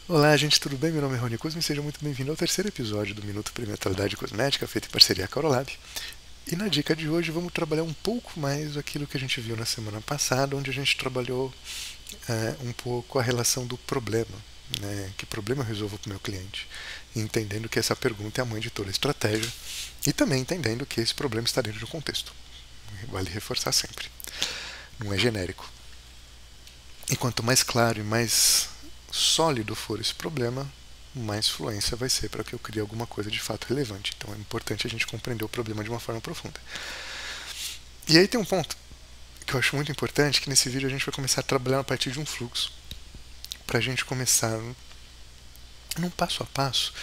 Olá, gente, tudo bem? Meu nome é Rony Kuzma e seja muito bem-vindo ao terceiro episódio do Minuto para Mentalidade Cosmética, feito em parceria com a Aurolab. E na dica de hoje vamos trabalhar um pouco mais aquilo que a gente viu na semana passada, onde a gente trabalhou um pouco a relação do problema. Né? Que problema eu resolvo para o meu cliente? Entendendo que essa pergunta é a mãe de toda a estratégia e também entendendo que esse problema está dentro de um contexto. Vale reforçar sempre. Não é genérico. E quanto mais claro e mais sólido for esse problema, mais fluência vai ser para que eu crie alguma coisa de fato relevante. Então é importante a gente compreender o problema de uma forma profunda. E aí tem um ponto que eu acho muito importante, que nesse vídeo a gente vai começar a trabalhar a partir de um fluxo, para a gente começar, num passo a passo,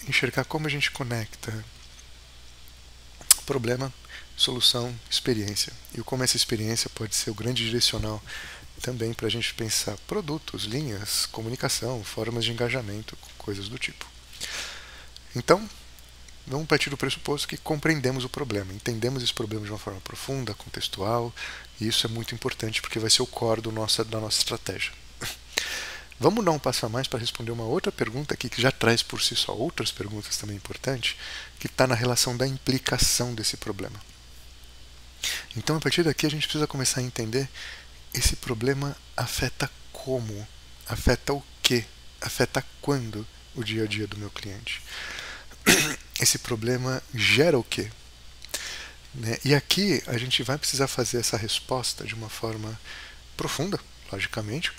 enxergar como a gente conecta problema, solução, experiência. E como essa experiência pode ser o grande direcional também para a gente pensar produtos, linhas, comunicação, formas de engajamento, coisas do tipo. Então, vamos partir do pressuposto que compreendemos o problema, entendemos esse problema de uma forma profunda, contextual, e isso é muito importante porque vai ser o core da nossa estratégia. Vamos dar um passo a mais para responder uma outra pergunta aqui, que já traz por si só outras perguntas também importantes, que está na relação da implicação desse problema. Então, a partir daqui, a gente precisa começar a entender esse problema afeta como, afeta o que, afeta quando o dia a dia do meu cliente. Esse problema gera o quê? Né? E aqui a gente vai precisar fazer essa resposta de uma forma profunda, logicamente,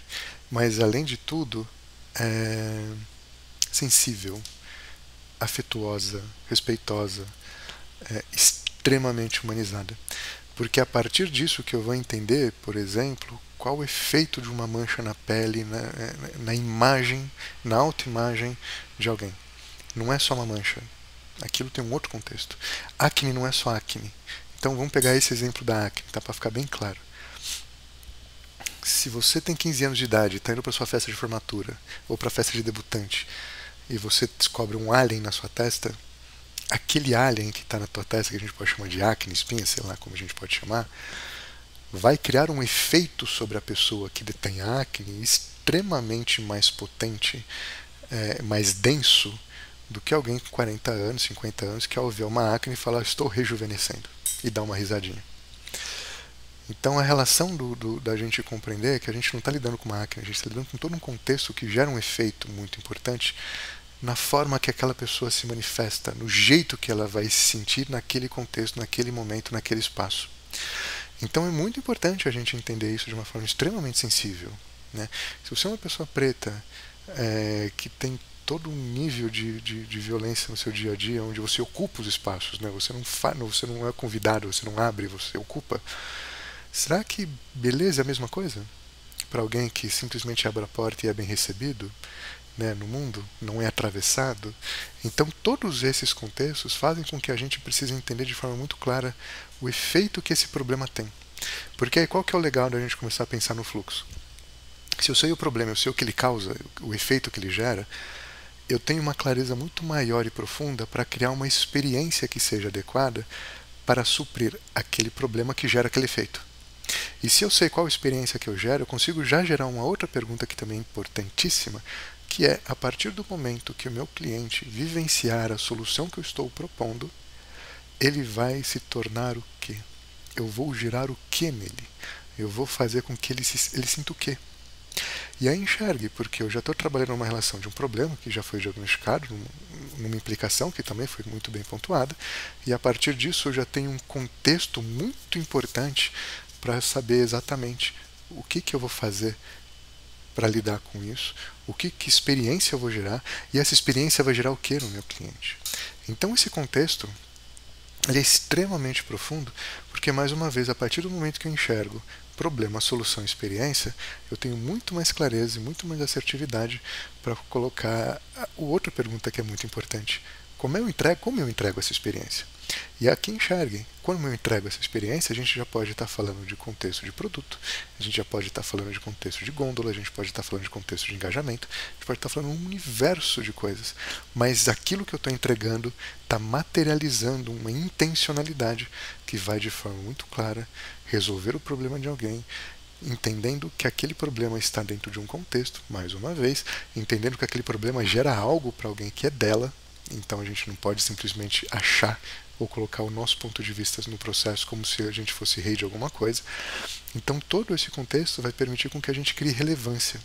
mas além de tudo, sensível, afetuosa, respeitosa, extremamente humanizada. Porque é a partir disso que eu vou entender, por exemplo, qual o efeito de uma mancha na pele, na imagem, na autoimagem de alguém. Não é só uma mancha. Aquilo tem um outro contexto. Acne não é só acne. Então vamos pegar esse exemplo da acne, tá? Para ficar bem claro. Se você tem 15 anos de idade, está indo para sua festa de formatura ou para a festa de debutante e você descobre um alien na sua testa, aquele alien que está na tua testa, que a gente pode chamar de acne, espinha, sei lá como a gente pode chamar, vai criar um efeito sobre a pessoa que detém a acne extremamente mais potente, mais denso, do que alguém com 40 anos, 50 anos, que ao ver uma acne fala, estou rejuvenescendo, e dá uma risadinha. Então a relação da gente compreender é que a gente não está lidando com uma acne, a gente está lidando com todo um contexto que gera um efeito muito importante na forma que aquela pessoa se manifesta, no jeito que ela vai se sentir naquele contexto, naquele momento, naquele espaço. Então é muito importante a gente entender isso de uma forma extremamente sensível. Né? Se você é uma pessoa preta que tem todo um nível de violência no seu dia a dia, onde você ocupa os espaços, né? Você não é convidado, você não abre, você ocupa. Será que beleza é a mesma coisa? Para alguém que simplesmente abre a porta e é bem recebido? Né, no mundo, não é atravessado. Então, todos esses contextos fazem com que a gente precise entender de forma muito clara o efeito que esse problema tem. Porque aí qual que é o legal da gente começar a pensar no fluxo? Se eu sei o problema, eu sei o que ele causa, o efeito que ele gera, eu tenho uma clareza muito maior e profunda para criar uma experiência que seja adequada para suprir aquele problema que gera aquele efeito. E se eu sei qual experiência que eu gero, eu consigo já gerar uma outra pergunta que também é importantíssima, que é, a partir do momento que o meu cliente vivenciar a solução que eu estou propondo, ele vai se tornar o quê? Eu vou gerar o quê nele? Eu vou fazer com que ele sinta o quê? E aí enxergue, porque eu já estou trabalhando numa relação de um problema que já foi diagnosticado, numa implicação que também foi muito bem pontuada, e a partir disso eu já tenho um contexto muito importante para saber exatamente o que eu vou fazer para lidar com isso, que experiência eu vou gerar, e essa experiência vai gerar o que no meu cliente. Então esse contexto ele é extremamente profundo, porque mais uma vez, a partir do momento que eu enxergo problema, solução, experiência, eu tenho muito mais clareza e muito mais assertividade para colocar a outra pergunta que é muito importante. Como eu entrego essa experiência? E aqui enxerguem, quando eu entrego essa experiência, a gente já pode estar falando de contexto de produto, a gente já pode estar falando de contexto de gôndola, a gente pode estar falando de contexto de engajamento, a gente pode estar falando de um universo de coisas. Mas aquilo que eu estou entregando está materializando uma intencionalidade que vai de forma muito clara resolver o problema de alguém, entendendo que aquele problema está dentro de um contexto, mais uma vez, entendendo que aquele problema gera algo para alguém que é dela, então a gente não pode simplesmente achar ou colocar o nosso ponto de vista no processo como se a gente fosse rei de alguma coisa. Então todo esse contexto vai permitir com que a gente crie relevância.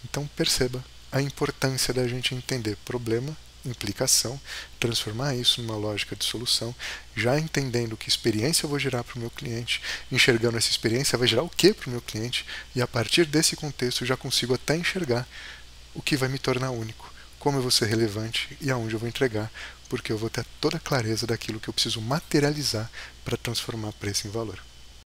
Então perceba a importância da gente entender problema, implicação, transformar isso numa lógica de solução, já entendendo que experiência eu vou gerar para o meu cliente, enxergando essa experiência vai gerar o que para o meu cliente, e a partir desse contexto eu já consigo até enxergar o que vai me tornar único, como eu vou ser relevante e aonde eu vou entregar, porque eu vou ter toda a clareza daquilo que eu preciso materializar para transformar preço em valor.